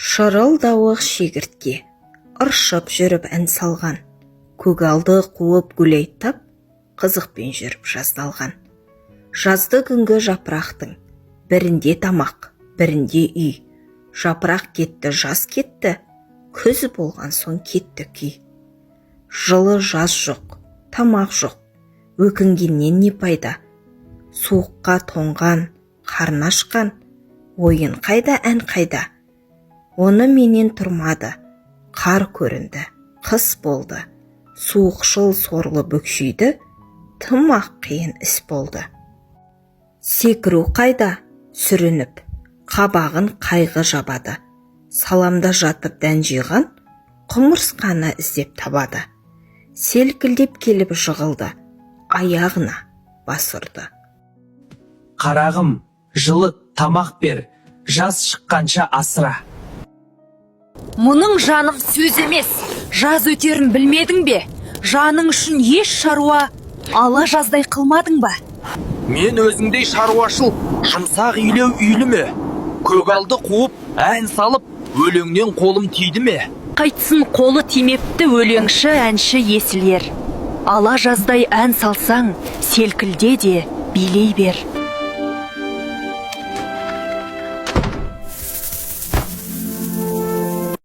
Шырылдауық шегіртке ыршып жүріп ән салған, көгалды қуып гүл айттап, қызықпен жүріп жаздалған. Жазды күнгі жапырақтың, бірінде тамақ, бірінде үй. Жапырақ кетті, жаз кетті, күз болған соң кетті күй. Жылы жаз жоқ, тамақ жоқ, өкінгеннен не пайда? Суыққа тоңған, қарны ашқан, ойын қайда, ән қайда? Оны менен тұрмады, қар көрінді, қыс болды, суықшыл сорлы бүкшейді, тым ақ қиын іс болды. Секіру қайда, сүрініп, қабағын қайғы жабады, саламда жатып дән жиған, құмырсқаны іздеп табады. Селкілдеп келіп жығылды, аяғына бас ұрды. Қарағым, жылы тамақ бер, жаз шыққанша асыра. Мұның жаным сөз емес, жаз өтерін білмедің бе? Жаның үшін еш шаруа ала жаздай қылмадың ба? Мен өзіңдей шаруашыл, жұмсақ үйлеу үйлі ме? Көгалды қуып, ән салып, өлеңнен қолым тиді ме? Қайтсын қолы тимепті өлеңші әнші есілер. Ала жаздай ән салсаң, селкілде де билей бер.